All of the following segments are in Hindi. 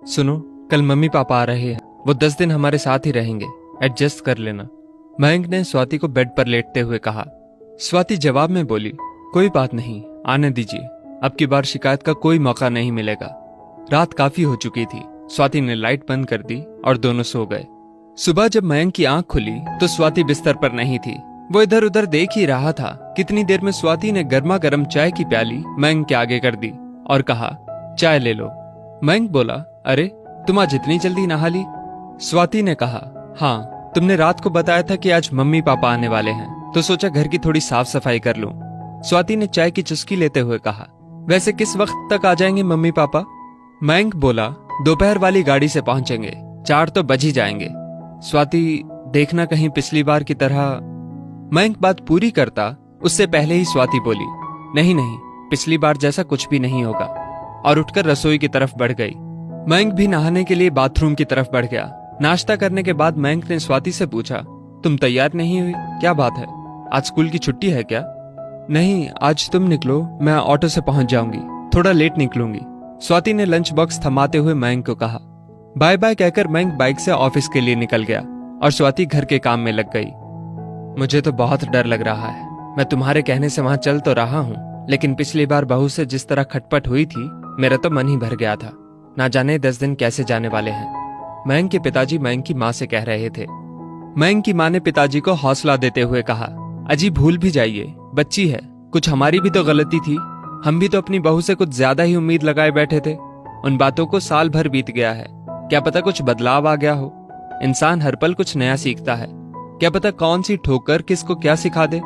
सुनो, कल मम्मी पापा आ रहे हैं। वो 10 दिन हमारे साथ ही रहेंगे, एडजस्ट कर लेना। मयंक ने स्वाति को बेड पर लेटते हुए कहा। स्वाति जवाब में बोली, कोई बात नहीं, आने दीजिए, अब की बार शिकायत का कोई मौका नहीं मिलेगा। रात काफी हो चुकी थी। स्वाति ने लाइट बंद कर दी और दोनों सो गए। सुबह जब मयंक की आंख खुली तो स्वाति बिस्तर पर नहीं थी। वो इधर उधर देख ही रहा था। कितनी देर में स्वाति ने गर्मा गर्म चाय की प्याली मयंक के आगे कर दी और कहा, चाय ले लो। मयंक बोला, अरे तुम आज इतनी जल्दी नहा ली? स्वाति ने कहा, हाँ, तुमने रात को बताया था कि आज मम्मी पापा आने वाले हैं, तो सोचा घर की थोड़ी साफ सफाई कर लूं। स्वाति ने चाय की चुस्की लेते हुए कहा, वैसे किस वक्त तक आ जाएंगे मम्मी पापा? मयंक बोला, दोपहर वाली गाड़ी से पहुंचेंगे, 4 तो बज ही जाएंगे। स्वाति, देखना कहीं पिछली बार की तरह। मयंक बात पूरी करता उससे पहले ही स्वाति बोली, नहीं नहीं, पिछली बार जैसा कुछ भी नहीं होगा, और उठकर रसोई की तरफ बढ़ गई। मयंक भी नहाने के लिए बाथरूम की तरफ बढ़ गया। नाश्ता करने के बाद मयंक ने स्वाति से पूछा, तुम तैयार नहीं हुई? क्या बात है, आज स्कूल की छुट्टी है क्या? नहीं, आज तुम निकलो, मैं ऑटो से पहुंच जाऊंगी, थोड़ा लेट निकलूंगी। स्वाति ने लंच बॉक्स थमाते हुए मयंक को कहा। बाय बाय कहकर मयंक बाइक से ऑफिस के लिए निकल गया और स्वाति घर के काम में लग गई। मुझे तो बहुत डर लग रहा है। मैं तुम्हारे कहने से वहां चल तो रहा हूँ, लेकिन पिछली बार बहू से जिस तरह खटपट हुई थी, मेरा तो मन ही भर गया था। ना जाने 10 दिन कैसे जाने वाले हैं। मयंक के पिताजी मयंक की माँ से कह रहे थे। मयंक की माँ ने पिताजी को हौसला देते हुए कहा, अजी भूल भी जाइए, बच्ची है, कुछ हमारी भी तो गलती थी। हम भी तो अपनी बहू से कुछ ज्यादा ही उम्मीद लगाए बैठे थे। उन बातों को साल भर बीत गया है, क्या पता कुछ बदलाव आ गया हो। इंसान हर पल कुछ नया सीखता है, क्या पता कौन सी ठोकर किसको क्या सिखा दे।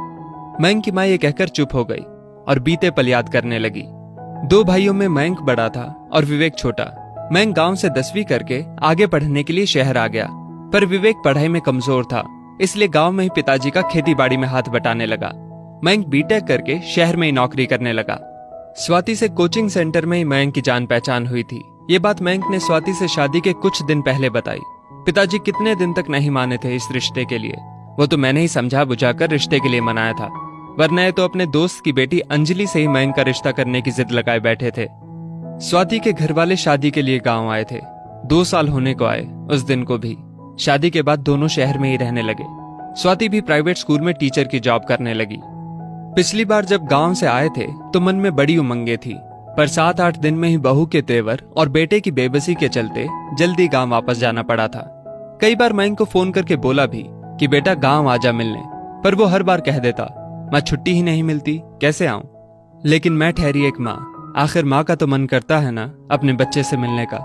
मयंक की माँ ये कहकर चुप हो गई और बीते पल याद करने लगी। 2 भाइयों में मयंक बड़ा था और विवेक छोटा। मयंक गांव से 10वीं करके आगे पढ़ने के लिए शहर आ गया, पर विवेक पढ़ाई में कमजोर था, इसलिए गांव में ही पिताजी का खेती बाड़ी में हाथ बटाने लगा। मयंक बीटेक करके शहर में ही नौकरी करने लगा। स्वाति से कोचिंग सेंटर में ही मयंक की जान पहचान हुई थी। ये बात मयंक ने स्वाति से शादी के कुछ दिन पहले बताई। पिताजी कितने दिन तक नहीं माने थे इस रिश्ते के लिए। वो तो मैंने ही समझा बुझाकर रिश्ते के लिए मनाया था, वरना ये तो अपने दोस्त की बेटी अंजलि से ही मयंक का रिश्ता करने की जिद लगाए बैठे थे। स्वाति के घर वाले शादी के लिए गांव आए थे। 2 साल होने को आए उस दिन को भी। शादी के बाद दोनों शहर में ही रहने लगे। स्वाति भी प्राइवेट स्कूल में टीचर की जॉब करने लगी। पिछली बार जब गांव से आए थे तो मन में बड़ी उमंगे थी, पर 7-8 दिन में ही बहू के तेवर और बेटे की बेबसी के चलते जल्दी गांव वापस जाना पड़ा था। कई बार मयंक को फोन करके बोला भी कि बेटा गांव आजा मिलने, पर वो हर बार कह देता, माँ छुट्टी ही नहीं मिलती, कैसे आऊं? लेकिन मैं ठहरी एक माँ, आखिर माँ का तो मन करता है ना अपने बच्चे से मिलने का।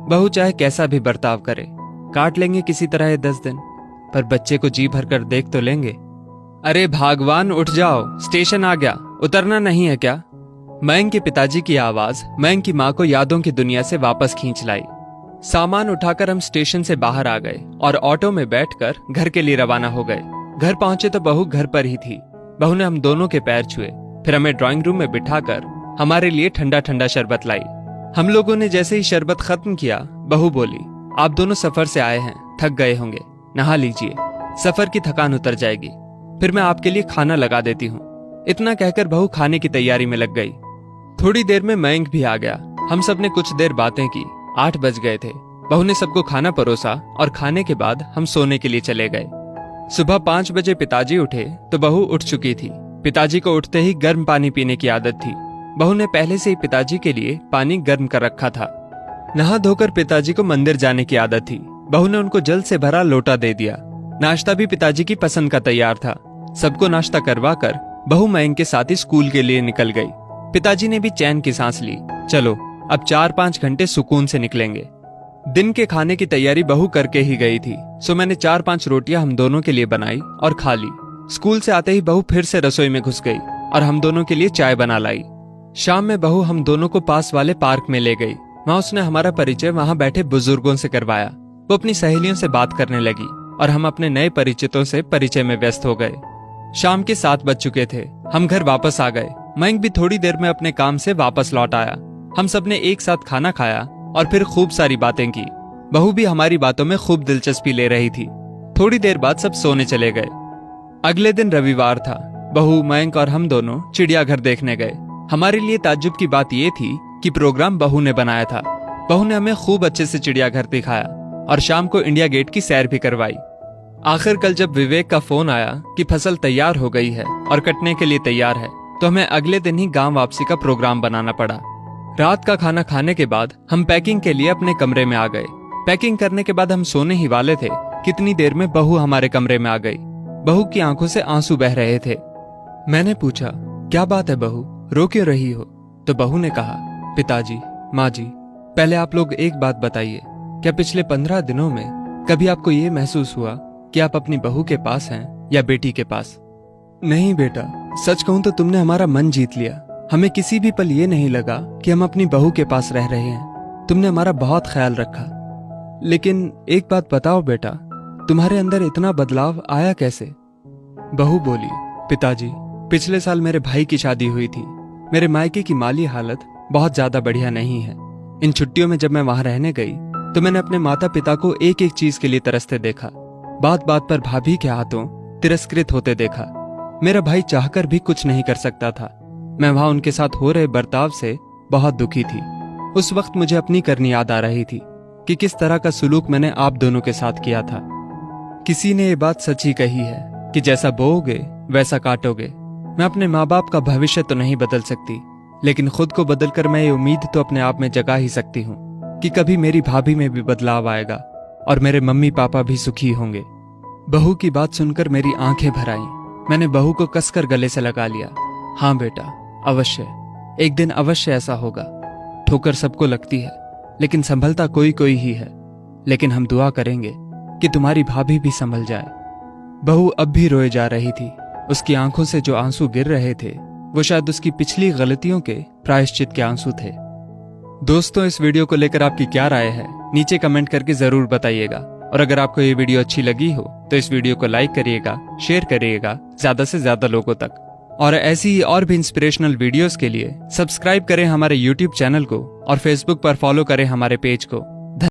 बहू चाहे कैसा भी बर्ताव करे, काट लेंगे किसी तरह ये 10 दिन, पर बच्चे को जी भर कर देख तो लेंगे। अरे भगवान, उठ जाओ, स्टेशन आ गया, उतरना नहीं है क्या? मयंक के पिताजी की आवाज मयंक की माँ को यादों की दुनिया से वापस खींच लाई। सामान उठाकर हम स्टेशन से बाहर आ गए और ऑटो में बैठकर घर के लिए रवाना हो गए। घर पहुंचे तो बहू घर पर ही थी। बहू ने हम दोनों के पैर छुए, फिर हमें ड्राइंग रूम में बिठाकर हमारे लिए ठंडा ठंडा शरबत लाई। हम लोगों ने जैसे ही शरबत खत्म किया, बहू बोली, आप दोनों सफर से आए हैं, थक गए होंगे, नहा लीजिए, सफर की थकान उतर जाएगी, फिर मैं आपके लिए खाना लगा देती हूँ। इतना कहकर बहू खाने की तैयारी में लग गई। थोड़ी देर में मयंक भी आ गया। हम सब ने कुछ देर बातें की। 8 बज गए थे। बहू ने सबको खाना परोसा और खाने के बाद हम सोने के लिए चले गए। सुबह 5 बजे पिताजी उठे तो बहू उठ चुकी थी। पिताजी को उठते ही गर्म पानी पीने की आदत थी। बहू ने पहले से ही पिताजी के लिए पानी गर्म कर रखा था। नहा धोकर पिताजी को मंदिर जाने की आदत थी। बहू ने उनको जल से भरा लोटा दे दिया। नाश्ता भी पिताजी की पसंद का तैयार था। सबको नाश्ता करवा कर बहू मयंक के साथ ही स्कूल के लिए निकल गई। पिताजी ने भी चैन की सांस ली। चलो अब 4-5 घंटे सुकून से निकलेंगे। दिन के खाने की तैयारी बहू करके ही गई थी, सो मैंने 4-5 रोटियां हम दोनों के लिए बनाई और खा ली। स्कूल से आते ही बहू फिर से रसोई में घुस गई और हम दोनों के लिए चाय बना लाई। शाम में बहू हम दोनों को पास वाले पार्क में ले गई। वहां उसने हमारा परिचय वहां बैठे बुजुर्गों से करवाया। वो अपनी सहेलियों से बात करने लगी और हम अपने नए परिचितों से परिचय में व्यस्त हो गए। शाम के 7 बज चुके थे। हम घर वापस आ गए। मयंक भी थोड़ी देर में अपने काम से वापस लौट आया। हम सब ने एक साथ खाना खाया और फिर खूब सारी बातें की। बहू भी हमारी बातों में खूब दिलचस्पी ले रही थी। थोड़ी देर बाद सब सोने चले गए। अगले दिन रविवार था। बहू, मयंक और हम दोनों चिड़ियाघर देखने गए। हमारे लिए ताज्जुब की बात यह थी कि प्रोग्राम बहू ने बनाया था। बहू ने हमें खूब अच्छे से चिड़ियाघर दिखाया और शाम को इंडिया गेट की सैर भी करवाई। आखिर कल जब विवेक का फोन आया कि फसल तैयार हो गई है और कटने के लिए तैयार है, तो हमें अगले दिन ही गांव वापसी का प्रोग्राम बनाना पड़ा। रात का खाना खाने के बाद हम पैकिंग के लिए अपने कमरे में आ गए। पैकिंग करने के बाद हम सोने ही वाले थे, कितनी देर में बहू हमारे कमरे में आ गई। बहू की आंखों से आंसू बह रहे थे। मैंने पूछा, क्या बात है बहू, रो क्यों रही हो? तो बहू ने कहा, पिताजी, माँ जी, पहले आप लोग एक बात बताइए, क्या पिछले 15 दिनों में कभी आपको ये महसूस हुआ कि आप अपनी बहू के पास हैं या बेटी के पास? नहीं बेटा, सच कहूं तो तुमने हमारा मन जीत लिया। हमें किसी भी पल ये नहीं लगा कि हम अपनी बहू के पास रह रहे हैं। तुमने हमारा बहुत ख्याल रखा। लेकिन एक बात बताओ बेटा, तुम्हारे अंदर इतना बदलाव आया कैसे? बहू बोली, पिताजी, पिछले साल मेरे भाई की शादी हुई थी। मेरे मायके की माली हालत बहुत ज्यादा बढ़िया नहीं है। इन छुट्टियों में जब मैं वहां रहने गई तो मैंने अपने माता पिता को एक एक चीज के लिए तरसते देखा। बात बात पर भाभी के हाथों तिरस्कृत होते देखा। मेरा भाई चाहकर भी कुछ नहीं कर सकता था। मैं वहां उनके साथ हो रहे बर्ताव से बहुत दुखी थी। उस वक्त मुझे अपनी करनी याद आ रही थी कि किस तरह का सुलूक मैंने आप दोनों के साथ किया था। किसी ने ये बात सच ही कही है कि जैसा बोओगे वैसा काटोगे। मैं अपने माँ बाप का भविष्य तो नहीं बदल सकती, लेकिन खुद को बदलकर मैं ये उम्मीद तो अपने आप में जगा ही सकती हूँ कि कभी मेरी भाभी में भी बदलाव आएगा और मेरे मम्मी पापा भी सुखी होंगे। बहू की बात सुनकर मेरी आंखें भर आईं। मैंने बहू को कसकर गले से लगा लिया। हाँ बेटा, अवश्य, एक दिन अवश्य ऐसा होगा। ठोकर सबको लगती है, लेकिन संभलता कोई कोई ही है। लेकिन हम दुआ करेंगे कि तुम्हारी भाभी भी संभल जाए। बहू अब भी रोए जा रही थी। उसकी आंखों से जो आंसू गिर रहे थे वो शायद उसकी पिछली गलतियों के प्रायश्चित के आंसू थे। दोस्तों, इस वीडियो को लेकर आपकी क्या राय है, नीचे कमेंट करके जरूर बताइएगा। और अगर आपको ये वीडियो अच्छी लगी हो तो इस वीडियो को लाइक करिएगा, शेयर करिएगा ज्यादा से ज्यादा लोगों तक। और ऐसी ही और भी इंस्पिरेशनल वीडियोस के लिए सब्सक्राइब करें हमारे YouTube चैनल को और Facebook पर फॉलो करें हमारे पेज को।